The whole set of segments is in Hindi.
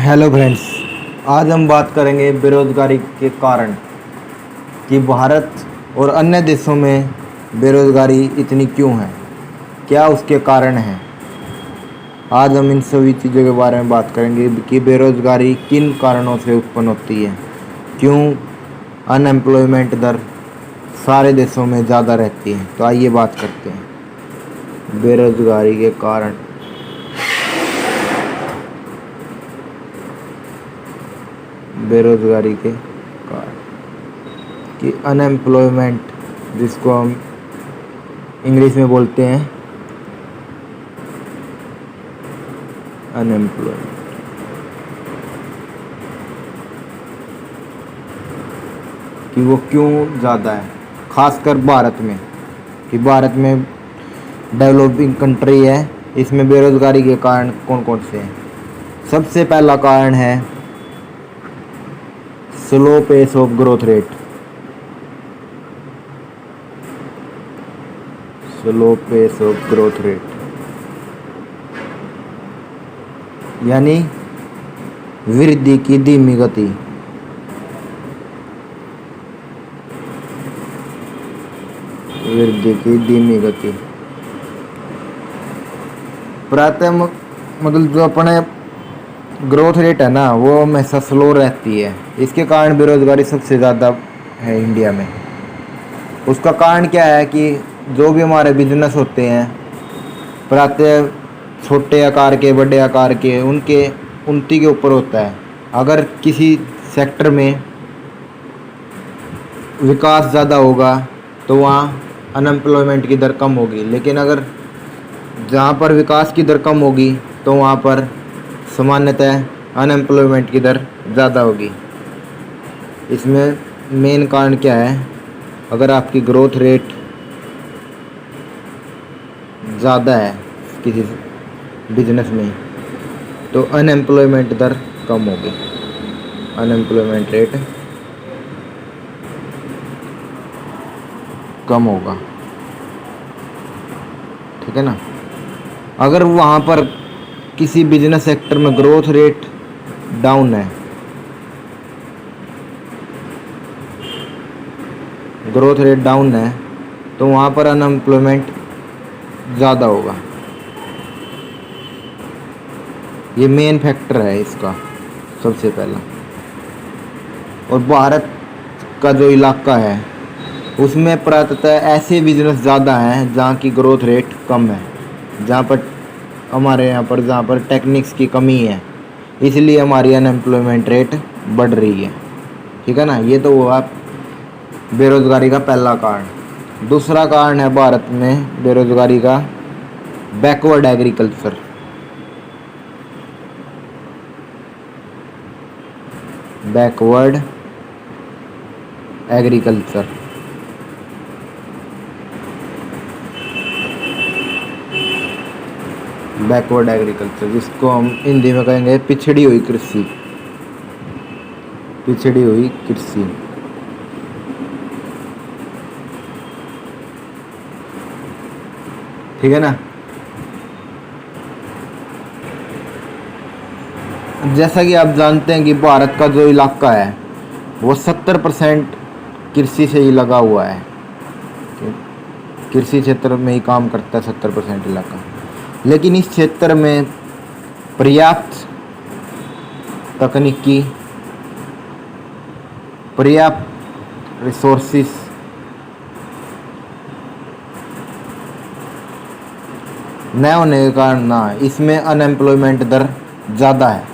Hello friends. आज हम बात करेंगे बेरोज़गारी के कारण कि भारत और अन्य देशों में बेरोज़गारी इतनी क्यों है, क्या उसके कारण हैं। आज हम इन सभी चीज़ों के बारे में बात करेंगे कि बेरोज़गारी किन कारणों से उत्पन्न होती है, क्यों अनएम्प्लॉयमेंट दर सारे देशों में ज़्यादा रहती है। तो आइए बात करते हैं बेरोज़गारी के कारण। बेरोज़गारी के कारण कि अनएम्प्लॉयमेंट, जिसको हम इंग्लिश में बोलते हैं अनएम्प्लॉयमेंट, कि वो क्यों ज़्यादा है, खासकर भारत में। कि भारत में डेवलपिंग कंट्री है, इसमें बेरोज़गारी के कारण कौन कौन से हैं। सबसे पहला कारण है slow pace of growth rate. Slow pace of growth rate यानी वृद्धि की धीमी गति। वृद्धि की धीमी गति प्राथमिक मतलब जो अपने ग्रोथ रेट है ना, वो हमेशा स्लो रहती है। इसके कारण बेरोज़गारी सबसे ज़्यादा है इंडिया में। उसका कारण क्या है कि जो भी हमारे बिजनेस होते हैं, प्रातः छोटे आकार के बड़े आकार के, उनती के ऊपर होता है। अगर किसी सेक्टर में विकास ज़्यादा होगा तो वहाँ अनएम्प्लॉयमेंट की दर कम होगी, लेकिन अगर जहाँ पर विकास की दर कम होगी तो वहाँ पर सामान्यतः अनएम्प्लॉयमेंट की दर ज़्यादा होगी। इसमें मेन कारण क्या है, अगर आपकी ग्रोथ रेट ज़्यादा है किसी बिजनेस में तो अनएम्प्लॉयमेंट दर कम होगी। अनएम्प्लॉयमेंट रेट कम होगा, ठीक है ना। अगर वहाँ पर किसी बिजनेस सेक्टर में ग्रोथ रेट डाउन है, ग्रोथ रेट डाउन है तो वहाँ पर अनएम्प्लॉयमेंट ज़्यादा होगा। ये मेन फैक्टर है इसका सबसे पहला। और भारत का जो इलाका है उसमें प्रायतः ऐसे बिजनेस ज़्यादा हैं जहाँ की ग्रोथ रेट कम है, जहाँ पर हमारे यहाँ पर जहाँ पर टेक्निक्स की कमी है, इसलिए हमारी अनएम्प्लॉयमेंट रेट बढ़ रही है, ठीक है ना। ये तो हुआ बेरोज़गारी का पहला कारण। दूसरा कारण है भारत में बेरोज़गारी का backward agriculture. Backward agriculture backward agriculture जिसको हम हिंदी में कहेंगे पिछड़ी हुई कृषि। पिछड़ी हुई कृषि ठीक है ना। जैसा कि आप जानते हैं कि भारत का जो इलाका है वो 70% कृषि से ही लगा हुआ है। कृषि क्षेत्र में ही काम करता है 70% इलाका। लेकिन इस क्षेत्र में पर्याप्त तकनीकी, पर्याप्त रिसोर्सेस न होने के कारण ना इसमें अनएम्प्लॉयमेंट दर ज़्यादा है,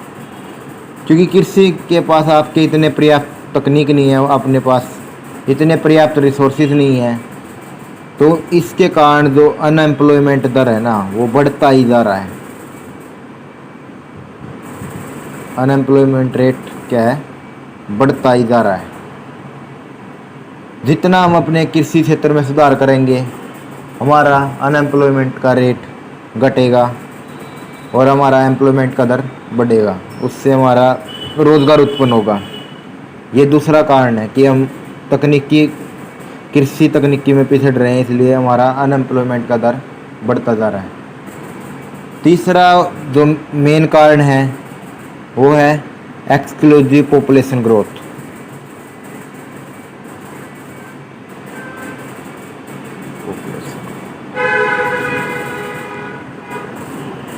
क्योंकि कृषि के पास आपके इतने पर्याप्त तकनीक नहीं है, अपने पास इतने पर्याप्त रिसोर्सेज नहीं है, तो इसके कारण जो अनएम्प्लॉयमेंट दर है ना वो बढ़ता ही जा रहा है। अनएम्प्लॉयमेंट रेट क्या है, बढ़ता ही जा रहा है। जितना हम अपने कृषि क्षेत्र में सुधार करेंगे हमारा अनएम्प्लॉयमेंट का रेट घटेगा और हमारा एम्प्लॉयमेंट का दर बढ़ेगा, उससे हमारा रोज़गार उत्पन्न होगा। ये दूसरा कारण है कि हम कृषि तकनीकी में पिछड़ रहे हैं, इसलिए हमारा अनएम्प्लॉयमेंट का दर बढ़ता जा रहा है। तीसरा जो मेन कारण है वो है एक्सक्लूसिव पॉपुलेशन ग्रोथ।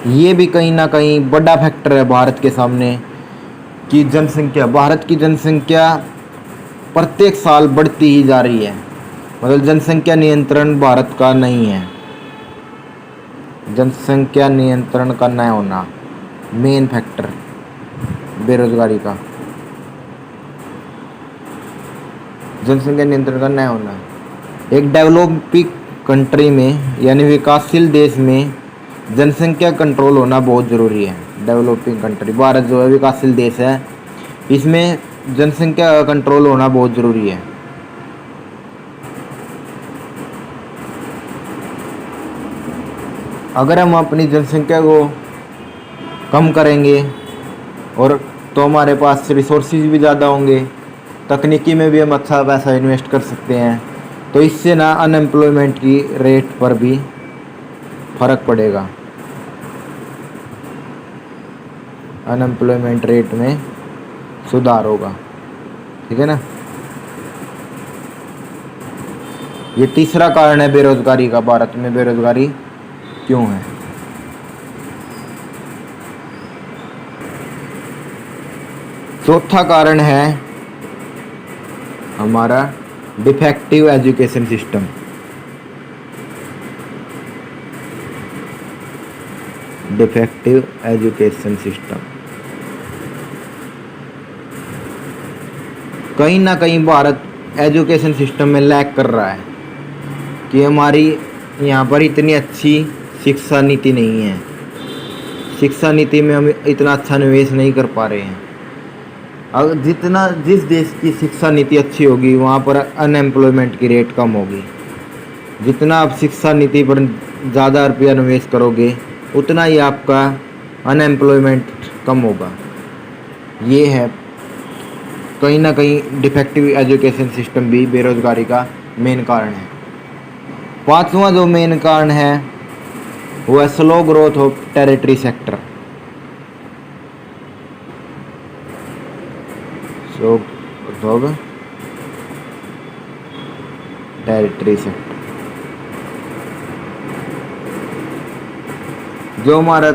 ये भी कहीं ना कहीं बड़ा फैक्टर है भारत के सामने कि जनसंख्या, भारत की जनसंख्या प्रत्येक साल बढ़ती ही जा रही है। मतलब जनसंख्या नियंत्रण भारत का नहीं है। जनसंख्या नियंत्रण का न होना मेन फैक्टर बेरोजगारी का, जनसंख्या नियंत्रण का न होना। एक डेवलपिंग कंट्री में यानी विकासशील देश में जनसंख्या कंट्रोल होना बहुत ज़रूरी है। डेवलपिंग कंट्री, भारत जो है विकासशील देश है, इसमें जनसंख्या का कंट्रोल होना बहुत ज़रूरी है। अगर हम अपनी जनसंख्या को कम करेंगे और तो हमारे पास रिसोर्सेज भी ज़्यादा होंगे, तकनीकी में भी हम अच्छा पैसा इन्वेस्ट कर सकते हैं, तो इससे ना अनएम्प्लॉयमेंट की रेट पर भी फर्क पड़ेगा। अनएम्प्लॉयमेंट रेट में सुधार होगा, ठीक है ना। ये तीसरा कारण है बेरोजगारी का। भारत में बेरोजगारी क्यों है? चौथा कारण है हमारा defective education system. Defective education system, कहीं ना कहीं भारत एजुकेशन सिस्टम में लैग कर रहा है कि हमारी यहाँ पर इतनी अच्छी शिक्षा नीति नहीं है। शिक्षा नीति में हम इतना अच्छा निवेश नहीं कर पा रहे हैं। अगर जिस देश की शिक्षा नीति अच्छी होगी वहाँ पर अनएम्प्लॉयमेंट की रेट कम होगी। जितना आप शिक्षा नीति पर ज़्यादा रुपया निवेश करोगे उतना ही आपका अनएम्प्लॉयमेंट कम होगा। ये है कहीं ना कहीं डिफेक्टिव एजुकेशन सिस्टम भी बेरोजगारी का मेन कारण है। पांचवा जो मेन कारण है वो है slow growth of territory sector. Slow growth of territory sector, जो हमारा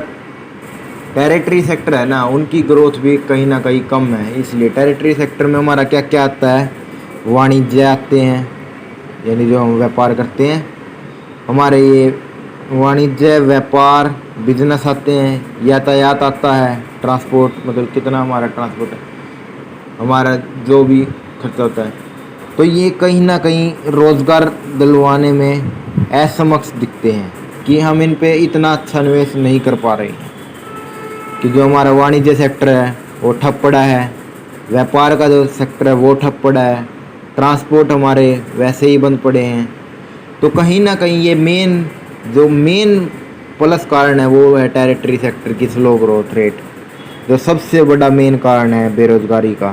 टेरिटरी सेक्टर है ना, उनकी ग्रोथ भी कहीं ना कहीं कम है। इसलिए टेरिटरी सेक्टर में हमारा क्या क्या आता है? वाणिज्य आते हैं, यानी जो हम व्यापार करते हैं, हमारे ये वाणिज्य व्यापार बिजनेस आते हैं। यातायात आता है, ट्रांसपोर्ट, मतलब कितना हमारा ट्रांसपोर्ट है, हमारा जो भी खर्चा होता है। तो ये कहीं ना कहीं रोज़गार दिलवाने में असमक्ष दिखते हैं कि हम इन पे इतना अच्छा निवेश नहीं कर पा रहे हैं कि जो हमारा वाणिज्य सेक्टर है वो ठप पड़ा है, व्यापार का जो सेक्टर है वो ठप पड़ा है, ट्रांसपोर्ट हमारे वैसे ही बंद पड़े हैं। तो कहीं ना कहीं ये मेन प्लस कारण है वो है टेरिटरी सेक्टर की स्लो ग्रोथ रेट, जो सबसे बड़ा मेन कारण है बेरोजगारी का,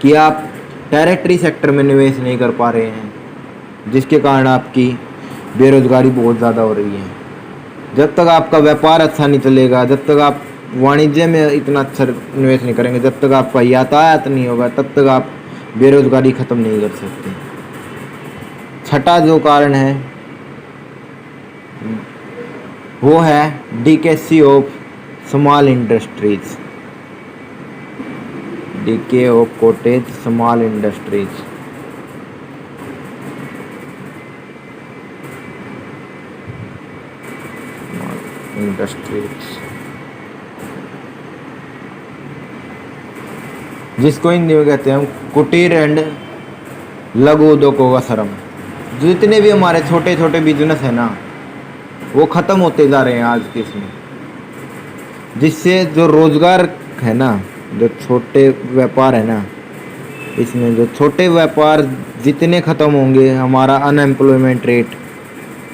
कि आप टेरिटरी सेक्टर में निवेश नहीं कर पा रहे हैं, जिसके कारण आपकी बेरोजगारी बहुत ज़्यादा हो रही है। जब तक आपका व्यापार अच्छा नहीं चलेगा, जब तक आप वाणिज्य में इतना अच्छा निवेश नहीं करेंगे, जब तक आपका यातायात नहीं होगा, तब तक आप बेरोजगारी ख़त्म नहीं कर सकते। छठा जो कारण है वो है DKC of small industries, DK of cottage small industries. जिसको हिंदी में कहते हैं कुटीर एंड लघु उद्योगों का श्रम। जितने भी हमारे छोटे छोटे बिजनेस है ना, वो ख़त्म होते जा रहे हैं आज के इसमें, जिससे जो रोज़गार है ना, जो छोटे व्यापार है ना, इसमें जो छोटे व्यापार जितने ख़त्म होंगे हमारा अनएम्प्लॉयमेंट रेट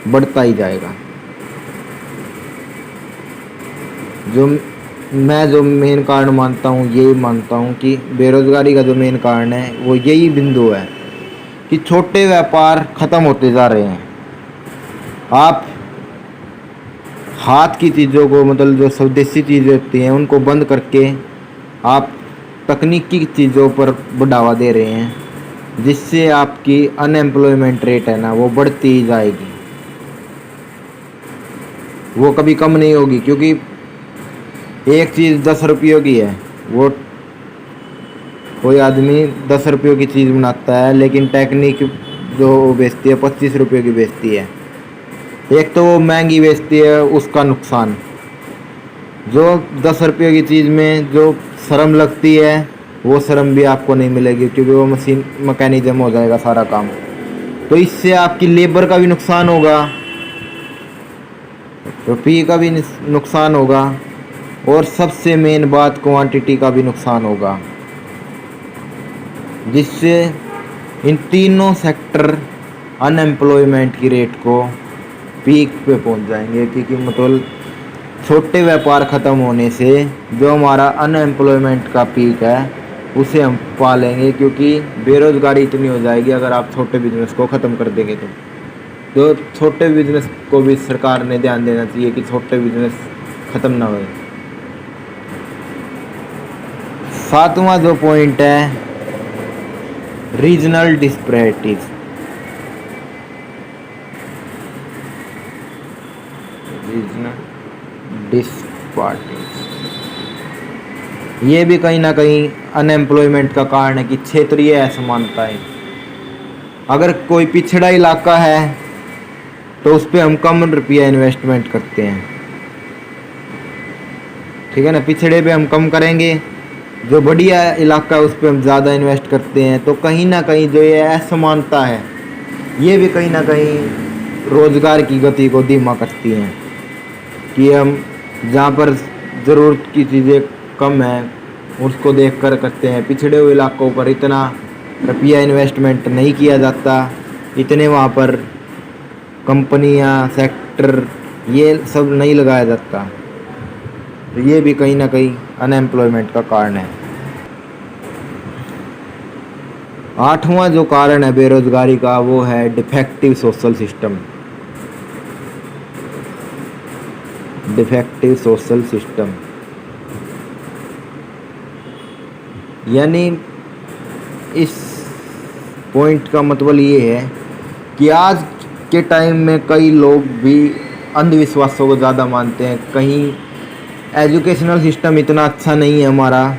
बढ़ता ही जाएगा। जो मेन कारण मानता हूँ, यही मानता हूँ कि बेरोज़गारी का जो मेन कारण है वो यही बिंदु है कि छोटे व्यापार ख़त्म होते जा रहे हैं। आप हाथ की चीज़ों को, मतलब जो स्वदेशी चीज़ें होती हैं, उनको बंद करके आप तकनीकी चीज़ों पर बढ़ावा दे रहे हैं, जिससे आपकी अनएम्प्लॉयमेंट रेट है ना वो बढ़ती ही जाएगी, वो कभी कम नहीं होगी। क्योंकि एक चीज़ 10 रुपयों की है, वो कोई आदमी 10 रुपयों की चीज़ बनाता है, लेकिन टेक्निक जो वो बेचती है 25 रुपये की बेचती है। एक तो वो महंगी बेचती है, उसका नुकसान। जो 10 रुपये की चीज़ में जो शर्म लगती है वो शर्म भी आपको नहीं मिलेगी, क्योंकि वो मशीन मैकेनिज्म हो जाएगा सारा काम। तो इससे आपकी लेबर का भी नुकसान होगा, रुपये का भी नुकसान होगा, और सबसे मेन बात क्वांटिटी का भी नुकसान होगा, जिससे इन तीनों सेक्टर अनएम्प्लॉयमेंट की रेट को पीक पे पहुंच जाएंगे। क्योंकि मतलब छोटे व्यापार ख़त्म होने से जो हमारा अनएम्प्लॉयमेंट का पीक है उसे हम पा लेंगे, क्योंकि बेरोज़गारी इतनी हो जाएगी अगर आप छोटे बिजनेस को ख़त्म कर देंगे। तो छोटे बिजनेस को भी सरकार ने ध्यान देना चाहिए कि छोटे बिजनेस ख़त्म ना होए। सातवां जो पॉइंट है, रीजनल डिस्पैरिटीज। ये भी कहीं ना कहीं अनएम्प्लॉयमेंट का कारण है कि क्षेत्रीय असमानताएं। अगर कोई पिछड़ा इलाका है तो उस पर हम कम रुपया इन्वेस्टमेंट करते हैं, ठीक है ना। पिछड़े पे हम कम करेंगे, जो बढ़िया इलाका है उस पर हम ज़्यादा इन्वेस्ट करते हैं। तो कहीं ना कहीं जो ये असमानता है ये भी कहीं ना कहीं रोज़गार की गति को धीमा करती हैं, कि हम जहाँ पर ज़रूरत की चीज़ें कम हैं उसको देखकर करते हैं। पिछड़े हुए इलाकों पर इतना रुपया इन्वेस्टमेंट नहीं किया जाता, इतने वहाँ पर कंपनियाँ, सेक्टर ये सब नहीं लगाया जाता। तो ये भी कहीं ना कहीं अनएम्प्लॉयमेंट का कारण है। आठवां जो कारण है बेरोजगारी का वो है defective social system. Defective social system यानी इस पॉइंट का मतलब ये है कि आज के टाइम में कई लोग भी अंधविश्वासों को ज़्यादा मानते हैं। कहीं एजुकेशनल सिस्टम इतना अच्छा नहीं है हमारा,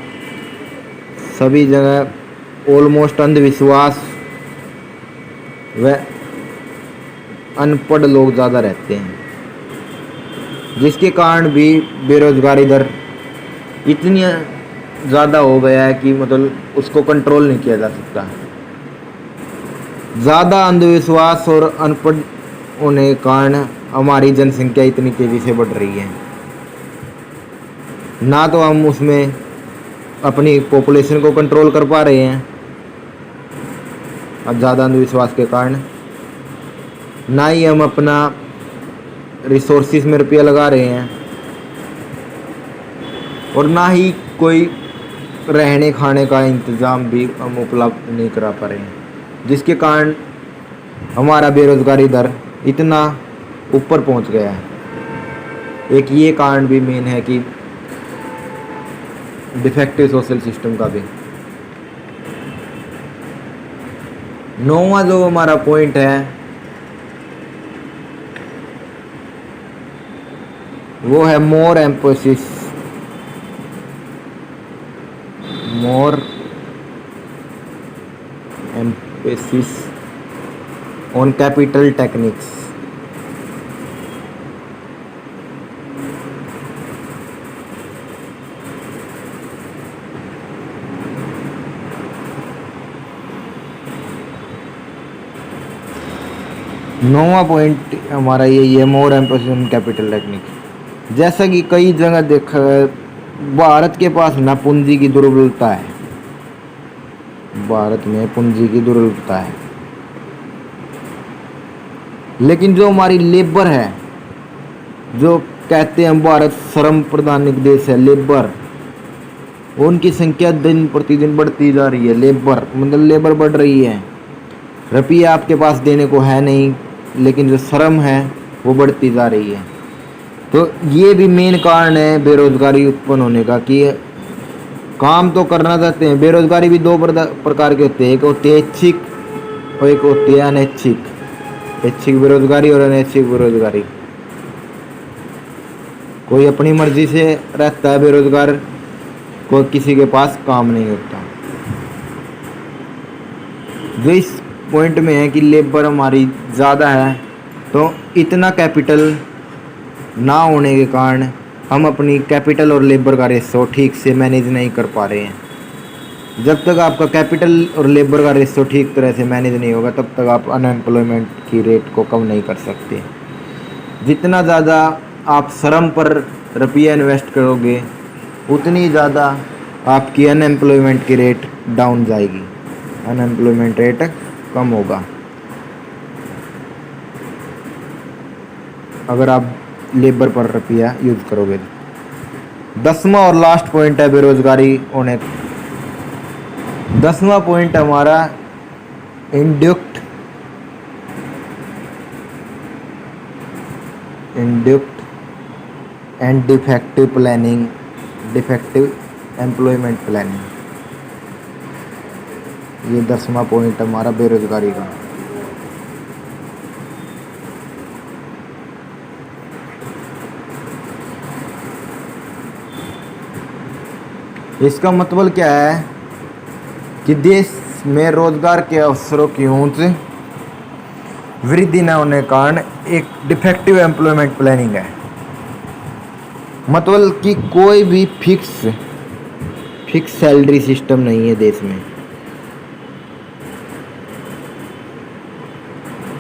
सभी जगह ऑलमोस्ट अंधविश्वास व अनपढ़ लोग ज़्यादा रहते हैं, जिसके कारण भी बेरोजगारी दर इतनी ज़्यादा हो गया है कि मतलब उसको कंट्रोल नहीं किया जा सकता। ज़्यादा अंधविश्वास और अनपढ़ होने के कारण हमारी जनसंख्या इतनी तेज़ी से बढ़ रही है। ना तो हम उसमें अपनी पॉपुलेशन को कंट्रोल कर पा रहे हैं अब ज़्यादा अंधविश्वास के कारण, ना ही हम अपना रिसोर्सिस में रुपया लगा रहे हैं, और ना ही कोई रहने खाने का इंतज़ाम भी हम उपलब्ध नहीं करा पा रहे हैं, जिसके कारण हमारा बेरोज़गारी दर इतना ऊपर पहुंच गया है। एक ये कारण भी मेन है कि डिफेक्टिव सोशल सिस्टम का भी। नौवां जो हमारा पॉइंट है वो है मोर एम्फोसिस ऑन कैपिटल टेक्निक्स। नौवां पॉइंट हमारा ये मोर एम्फोसिस ऑन कैपिटल टेक्निक। जैसा कि कई जगह देखा है, भारत के पास ना पूंजी की दुर्बलता है, भारत में पूंजी की दुर्बलता है, लेकिन जो हमारी लेबर है, जो कहते हैं भारत श्रम प्रधान देश है, लेबर, उनकी संख्या दिन प्रतिदिन बढ़ती जा रही है। लेबर मतलब लेबर बढ़ रही है, रुपया आपके पास देने को है नहीं, लेकिन जो श्रम है वो बढ़ती जा रही है। तो ये भी मेन कारण है बेरोजगारी उत्पन्न होने का, कि काम तो करना चाहते हैं। बेरोजगारी भी दो प्रकार के होते हैं, एक होती है ऐच्छिक और एक होती है अनैच्छिक। ऐच्छिक बेरोजगारी और अनैच्छिक बेरोजगारी। कोई अपनी मर्जी से रहता है बेरोजगार, कोई किसी के पास काम नहीं होता। जो इस पॉइंट में है कि लेबर हमारी ज़्यादा है, तो इतना कैपिटल ना होने के कारण हम अपनी कैपिटल और लेबर का रेशो ठीक से मैनेज नहीं कर पा रहे हैं। जब तक आपका कैपिटल और लेबर का रेशो ठीक तरह से मैनेज नहीं होगा, तब तक आप अनएम्प्लॉयमेंट की रेट को कम नहीं कर सकते। जितना ज़्यादा आप श्रम पर रुपया इन्वेस्ट करोगे, उतनी ज़्यादा आपकी अनएम्प्लॉयमेंट की रेट डाउन जाएगी, अनएम्प्लॉयमेंट रेट कम होगा। अगर आप लेबर पर रुपया यूज़ करोगे। 10वां और लास्ट पॉइंट है बेरोजगारी होने। 10वां पॉइंट हमारा induct and defective planning, defective employment planning. ये 10वां पॉइंट हमारा बेरोजगारी का। इसका मतलब क्या है कि देश में रोजगार के अवसरों की ऊंच वृद्धि न होने के कारण एक डिफेक्टिव एम्प्लॉयमेंट प्लानिंग है। मतलब कि कोई भी फिक्स सैलरी सिस्टम नहीं है देश में।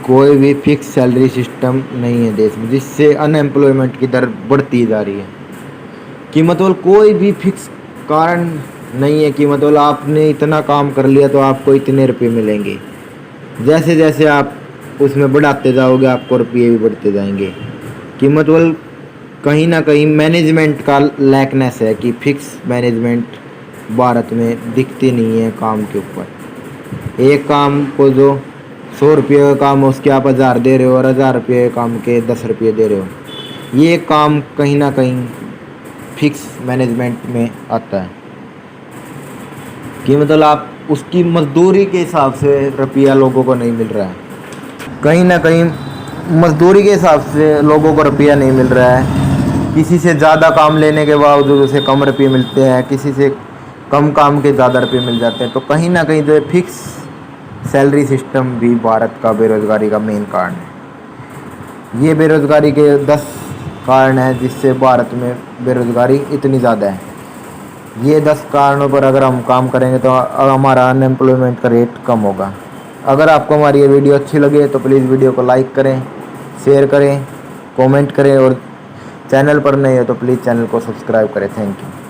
कोई भी फिक्स सैलरी सिस्टम नहीं है देश में, जिससे अनएम्प्लॉयमेंट की दर बढ़ती जा रही है। कि मतलब कोई भी फिक्स कारण नहीं है कि मतलब आपने इतना काम कर लिया तो आपको इतने रुपए मिलेंगे। जैसे जैसे आप उसमें बढ़ाते जाओगे, आपको रुपये भी बढ़ते जाएंगे। कि मतलब कहीं ना कहीं मैनेजमेंट का लैकनेस है, कि फिक्स मैनेजमेंट भारत में दिखती नहीं है काम के ऊपर। एक काम को जो 100 रुपये का काम है, उसके आप 1000 दे रहे हो, और 1000 रुपये काम के 10 रुपये दे रहे हो। ये काम कहीं ना कहीं फिक्स मैनेजमेंट में आता है। कि मतलब आप उसकी मजदूरी के हिसाब से रुपया लोगों को नहीं मिल रहा है। कहीं ना कहीं मजदूरी के हिसाब से लोगों को रुपया नहीं मिल रहा है। किसी से ज़्यादा काम लेने के बावजूद उसे कम रुपये मिलते हैं, किसी से कम काम के ज़्यादा रुपये मिल जाते हैं। तो कहीं ना कहीं जो फिक्स सैलरी सिस्टम भी भारत का बेरोजगारी का मेन कारण है। ये बेरोजगारी के 10 कारण है जिससे भारत में बेरोजगारी इतनी ज़्यादा है। ये 10 कारणों पर अगर हम काम करेंगे तो हमारा अनएम्प्लॉयमेंट का रेट कम होगा। अगर आपको हमारी ये वीडियो अच्छी लगे तो प्लीज़ वीडियो को लाइक करें, शेयर करें, कमेंट करें, और चैनल पर नए हो तो प्लीज़ चैनल को सब्सक्राइब करें। Thank you.